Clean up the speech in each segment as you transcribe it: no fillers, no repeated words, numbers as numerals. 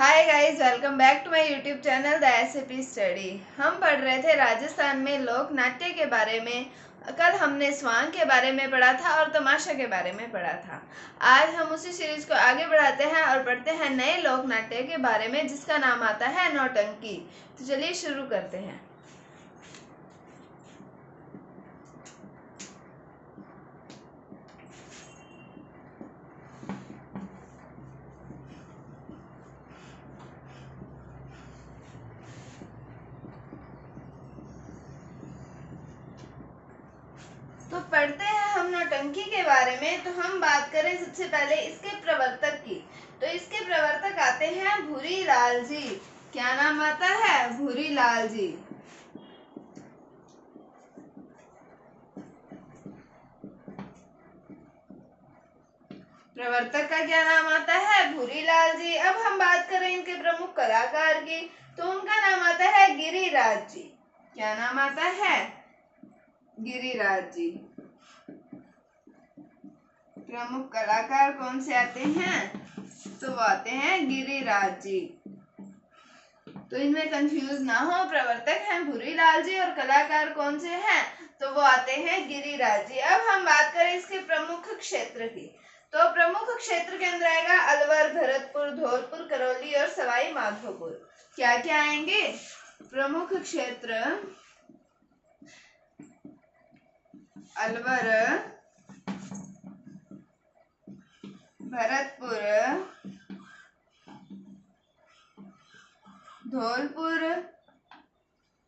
Hi guys, welcome back to my YouTube channel the SAP study. हम पढ़ रहे थे राजस्थान में लोक नाट्य के बारे में। कल हमने स्वांग के बारे में पढ़ा था और तमाशा के बारे में पढ़ा था। आज हम उसी सीरीज को आगे बढ़ाते हैं और पढ़ते हैं नए लोक नाट्य के बारे में, जिसका नाम आता है नौटंकी। तो चलिए शुरू करते हैं। तो पढ़ते हैं हम नौटंकी के बारे में। तो हम बात करें सबसे पहले इसके प्रवर्तक की। तो इसके प्रवर्तक आते हैं भूरी लाल जी। क्या नाम आता है? भूरी लाल जी। प्रवर्तक का क्या नाम आता है? भूरी लाल जी। अब हम बात करें इनके प्रमुख कलाकार की, तो उनका नाम आता है गिरिराज जी। क्या नाम आता है? गिरिराज जी। प्रमुख कलाकार कौन से आते हैं? तो वो आते हैं गिरिराज जी। तो इनमें कंफ्यूज ना हो, प्रवर्तक हैं भूरीलाल जी और कलाकार कौन से हैं? तो वो आते हैं गिरिराज जी। अब हम बात करें इसके प्रमुख क्षेत्र की। तो प्रमुख क्षेत्र के अंदर आएगा अलवर, भरतपुर, धौलपुर, करौली और सवाई माधोपुर। क्या क्या आएंगे? प्रमुख क्षेत्र अलवर, भरतपुर, धौलपुर,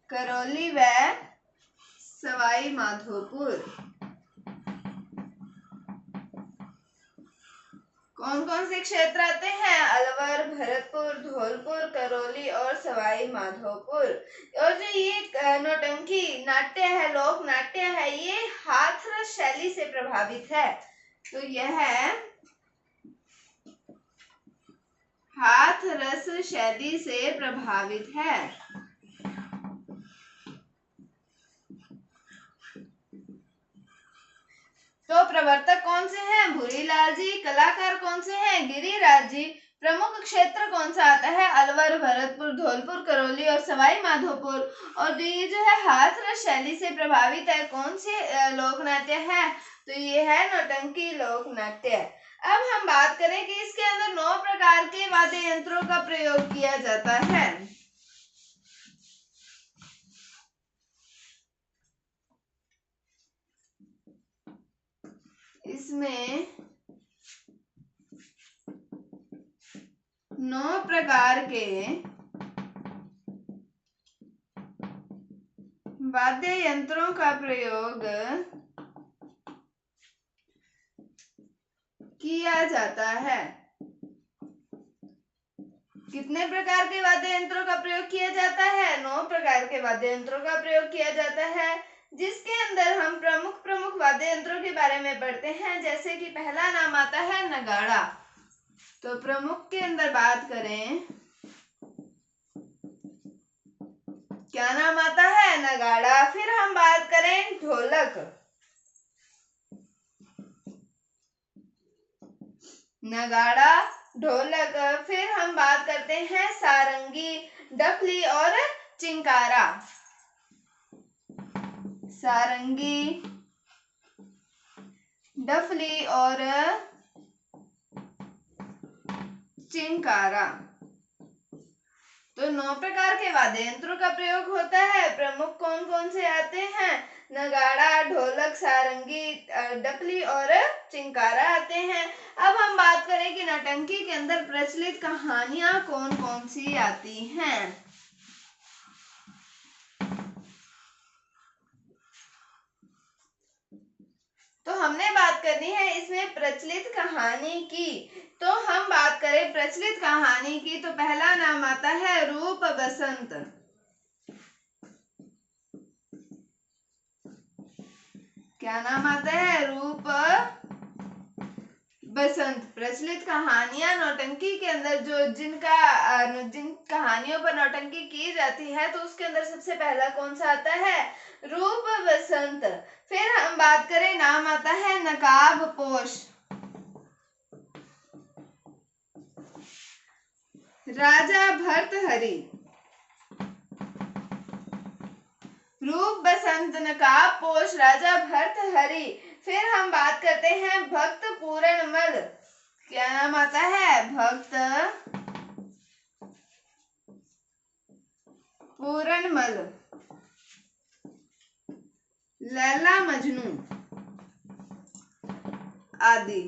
करौली व सवाई माधोपुर। कौन कौन से क्षेत्र आते हैं? अलवर, भरतपुर, धौलपुर, करौली और सवाई माधोपुर। और जो ये नौटंकी नाट्य है, लोक नाट्य है, ये हाथरस शैली से प्रभावित है। तो यह हाथरस शैली से प्रभावित है। तो प्रवर्तक कौन से हैं? भूरीलाल जी। कलाकार कौन से हैं? गिरिराज जी। प्रमुख क्षेत्र कौन सा आता है? अलवर, भरतपुर, धौलपुर, करौली और सवाई माधोपुर। और ये जो है हाथरस शैली से प्रभावित है, कौन से लोक नाट्य है? तो ये है नौटंकी लोक नाट्य। अब हम बात करें कि इसके अंदर 9 प्रकार के वाद्य यंत्रों का प्रयोग किया जाता है। इसमें 9 प्रकार के वाद्य यंत्रों का प्रयोग किया जाता है। कितने प्रकार के वाद्य यंत्रों का प्रयोग किया जाता है? 9 प्रकार के वाद्य यंत्रों का प्रयोग किया जाता है, जिसके अंदर हम प्रमुख वाद्य यंत्रों के बारे में पढ़ते हैं। जैसे कि पहला नाम आता है नगाड़ा। तो प्रमुख के अंदर बात करें, क्या नाम आता है? नगाड़ा। फिर हम बात करें ढोलक, नगाड़ा, ढोलक। फिर हम बात करते हैं सारंगी, डफली और चिंकारा। सारंगी, डफली और चिंकारा। तो 9 प्रकार के वाद्य यंत्रों का प्रयोग होता है। प्रमुख कौन कौन से आते हैं? नगाड़ा, ढोलक, सारंगी, डफली और चिंकारा आते हैं। अब हम बात करें कि नौटंकी के अंदर प्रचलित कहानियां कौन कौन सी आती हैं। तो हमने बात करनी है इसमें प्रचलित कहानी की। तो हम बात करें प्रचलित कहानी की, तो पहला नाम आता है रूप बसंत। क्या नाम आता है? रूप बसंत। प्रचलित कहानियां नौटंकी के अंदर जिन कहानियों पर नौटंकी की जाती है, तो उसके अंदर सबसे पहला कौन सा आता है? रूप बसंत। फिर हम बात करें, नाम आता है नकाब पोश। राजा भर्तहरि। रूप बसंत नकाब पोष राजा भर्तहरि। फिर हम बात करते हैं भक्त पूरणमल। क्या नाम आता है? भक्त पूरणमल। लैला मजनू आदि।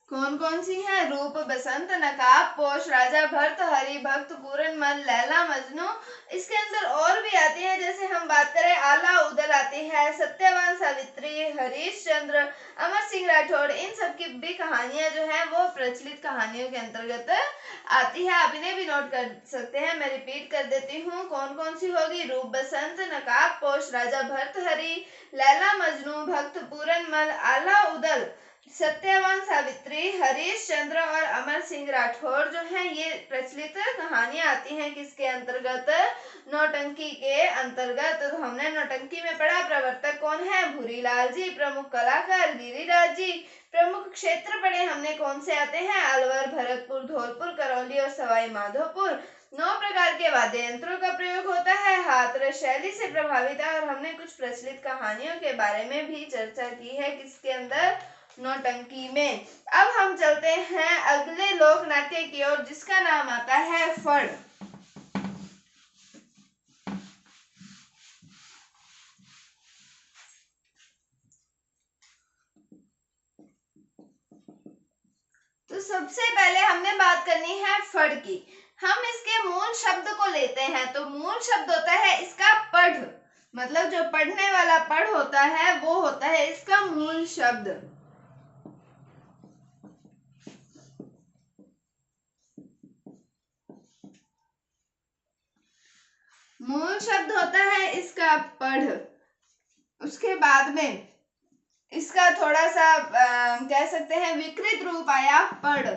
कौन कौन सी हैं? रूप बसंत नकाब पोष राजा भर्तहरि भक्त पूरणमल लैला मजनू। इसके अंदर और भी आती हैं, जैसे हम बात करें आला उदल आती है, सत्यवान सावित्री, हरीश चंद्र, अमर सिंह राठौड़। इन सब की भी कहानियां जो हैं वो प्रचलित कहानियों के अंतर्गत आती है। आप इन्हें भी नोट कर सकते हैं। मैं रिपीट कर देती हूँ कौन कौन सी होगी। रूप बसंत नकाब पोष राजा भर्तहरि, लैला मजनू, भक्त पूरणमल, आला उदल, सत्यवान सावित्री, हरीश चंद्र और अमर सिंह राठौर जो हैं ये प्रचलित कहानियां आती हैं किसके अंतर्गत? नौटंकी के अंतर्गत। तो हमने नौटंकी में पढ़ा प्रवर्तक कौन है? भूरीलाल जी। प्रमुख कलाकार गिरिराज जी। प्रमुख क्षेत्र पढ़े हमने कौन से आते हैं? अलवर, भरतपुर, धौलपुर, करौली और सवाई माधोपुर। 9 प्रकार के वाद्य यंत्रों का प्रयोग होता है। हाथरस शैली से प्रभावित है। और हमने कुछ प्रचलित कहानियों के बारे में भी चर्चा की है किसके अंदर? नौटंकी में। अब हम चलते हैं अगले लोक नाट्य की ओर जिसका नाम आता है फड़। तो सबसे पहले हमने बात करनी है फड़ की। हम इसके मूल शब्द को लेते हैं। तो मूल शब्द होता है इसका पढ़, मतलब जो पढ़ने वाला पढ़ होता है वो होता है इसका मूल शब्द। मूल शब्द होता है इसका पढ़। उसके बाद में इसका थोड़ा सा कह सकते हैं विकृत रूप आया पढ़,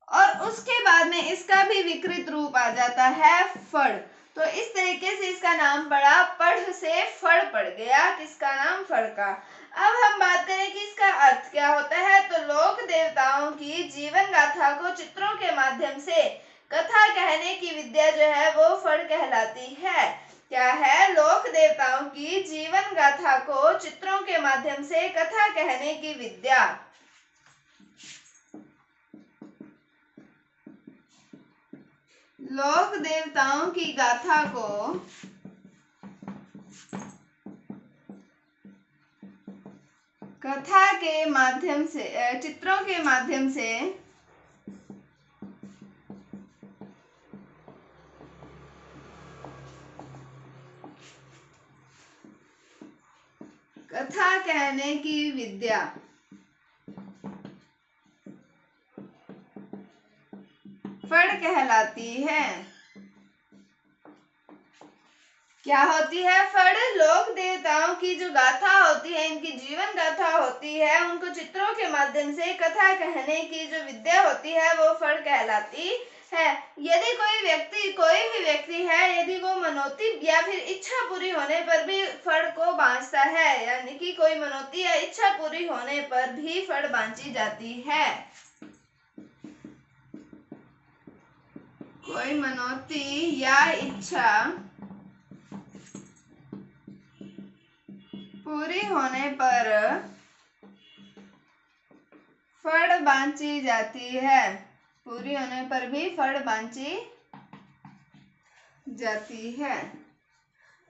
और उसके बाद में इसका भी विकृत रूप आ जाता है फड़। तो इस तरीके से इसका नाम पड़ा, पढ़ से फड़ पड़ गया। किसका नाम? फड़ का। अब हम बात करें कि इसका अर्थ क्या होता है। तो लोक देवताओं की जीवन गाथा को चित्रों के माध्यम से कथा कहने की विद्या जो है वो फड़ कहलाती है। क्या है? लोक देवताओं की जीवन गाथा को चित्रों के माध्यम से कथा कहने की विद्या। लोक देवताओं की गाथा को कथा के माध्यम से, चित्रों के माध्यम से कथा कहने की विद्या। फड़ कहलाती है। क्या होती है फड़? लोक देवताओं की जो गाथा होती है, इनकी जीवन गाथा होती है, उनको चित्रों के माध्यम से कथा कहने की जो विद्या होती है वो फड़ कहलाती है। यदि कोई भी व्यक्ति है, यदि वो मनोती या फिर इच्छा पूरी होने पर भी फड़ को बांचता है, यानी कि कोई मनोती या इच्छा पूरी होने पर भी फड़ बांची जाती है। कोई मनोती या इच्छा पूरी होने पर फड़ बांची जाती है। पूरी होने पर भी फड़ बांची जाती है।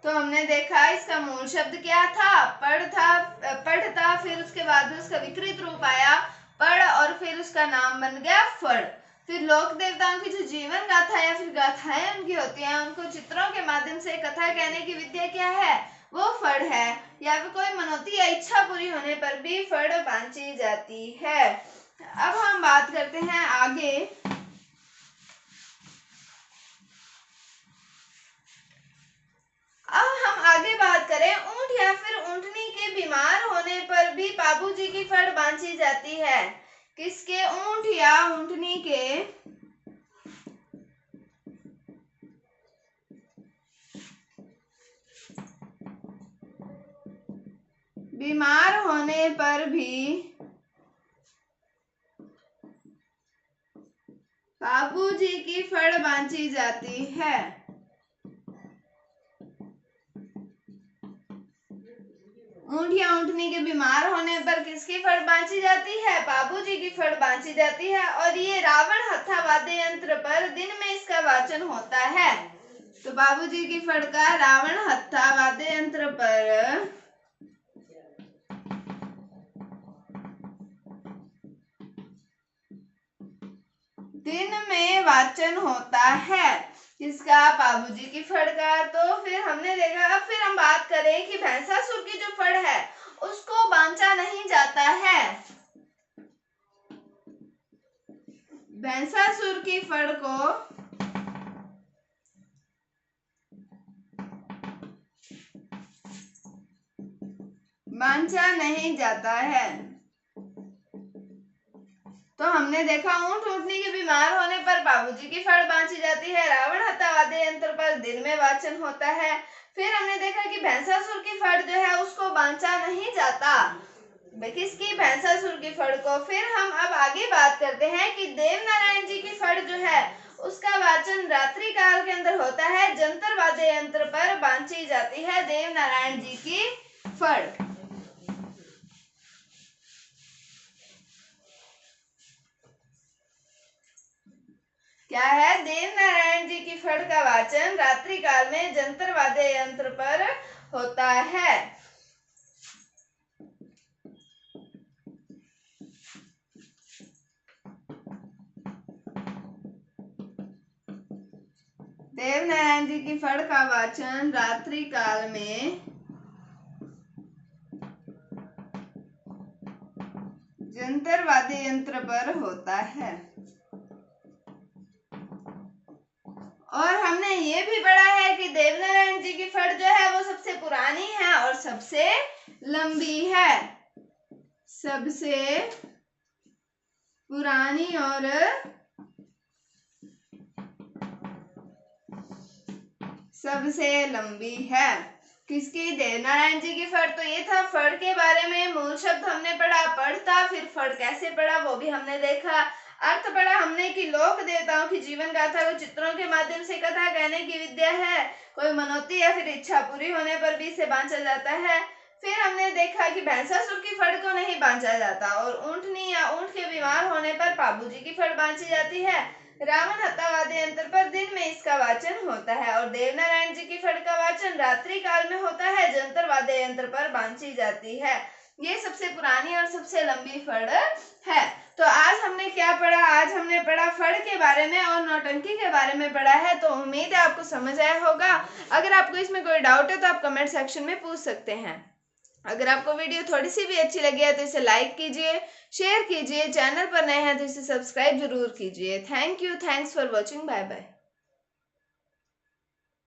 तो हमने देखा इसका मूल शब्द क्या था? पढ़ था, फिर उसके बाद उसका विकृत रूप आया पढ़, और फिर उसका नाम बन गया फड़। फिर लोक देवताओं की जो जीवन गाथा या फिर गाथाएं उनकी होती हैं, उनको चित्रों के माध्यम से कथा कहने की विद्या क्या है? वो फड़ है। या फिर कोई मनोती या इच्छा पूरी होने पर भी फड़ बांची जाती है। अब हम बात करते हैं आगे। अब हम आगे बात करें ऊंट या फिर ऊंटनी के बीमार होने पर भी बाबूजी की फड़ बांची जाती है। किसके? ऊंट या ऊंटनी के बीमार होने पर भी बाबूजी की फड़ बांची जाती है। ऊंट या ऊंटनी के बीमार होने पर किसकी फड़ बांची जाती है? बाबूजी की फड़ बांची जाती है। और ये रावण हत्था वाद्य यंत्र पर दिन में इसका वाचन होता है। तो बाबूजी की फड़ का रावण हत्था वाद्य यंत्र पर दिन में वाचन होता है। किसका? बाबूजी की फड़ का। तो फिर हमने देखा, अब फिर हम बात करें कि भैंसासुर की जो फड़ है उसको बांचा नहीं जाता है। भैंसासुर की फड़ को बांचा नहीं जाता है। तो हमने देखा ऊंट ऊंटनी के बीमार होने पर बाबूजी की फड़ बांची जाती है। रावण हत्था वाद्य यंत्र पर दिन में वाचन होता है। फिर हमने देखा कि भैंसासुर की फड़ जो है उसको बांचा नहीं जाता। किसकी? भैंसासुर की फड़ को। फिर हम अब आगे बात करते हैं कि देवनारायण जी की फड़ जो है उसका वाचन रात्रि काल के अंदर होता है। जंतर वाद्य यंत्र पर बांची जाती है देवनारायण जी की फड़। क्या है? देवनारायण जी की फड़ का वाचन रात्रि काल में जंतर वाद्य यंत्र पर होता है। देवनारायण जी की फड़ का वाचन रात्रि काल में जंतर वाद्य यंत्र पर होता है। और हमने ये भी पढ़ा है कि देवनारायण जी की फड़ जो है वो सबसे पुरानी है और सबसे लंबी है। सबसे पुरानी और सबसे लंबी है। किसकी? देवनारायण जी की फड़। तो ये था फड़ के बारे में। मूल शब्द हमने पढ़ा, पढ़ता, फिर फड़ कैसे पढ़ा वो भी हमने देखा। अर्थ पढ़ा हमने कि लोक देवताओं की जीवन गाथा को चित्रों के माध्यम से कथा कहने की विद्या है। कोई मनोती या फिर इच्छा पूरी होने पर भी इसे बांचा जाता है। फिर हमने देखा कि भैंसासुर की फड़ को नहीं बांचा जाता और ऊंटनी या ऊंट के बीमार होने पर बाबूजी की फड़ बांची जाती है। रावण हत्था वाद्य यंत्र पर दिन में इसका वाचन होता है और देवनारायण जी की फड़ का वाचन रात्रि काल में होता है। जंतर वाद्य यंत्र पर बांची जाती है। ये सबसे पुरानी और सबसे लंबी फड़ है। तो आज हमने क्या पढ़ा? आज हमने पढ़ा फड़ के बारे में और नौटंकी के बारे में पढ़ा है। तो उम्मीद है आपको समझ आया होगा। अगर आपको इसमें कोई डाउट है तो आप कमेंट सेक्शन में पूछ सकते हैं। अगर आपको वीडियो थोड़ी सी भी अच्छी लगी है तो इसे लाइक कीजिए, शेयर कीजिए। चैनल पर नए हैं तो इसे सब्सक्राइब जरूर कीजिए। Thank you, thanks for watching, bye bye.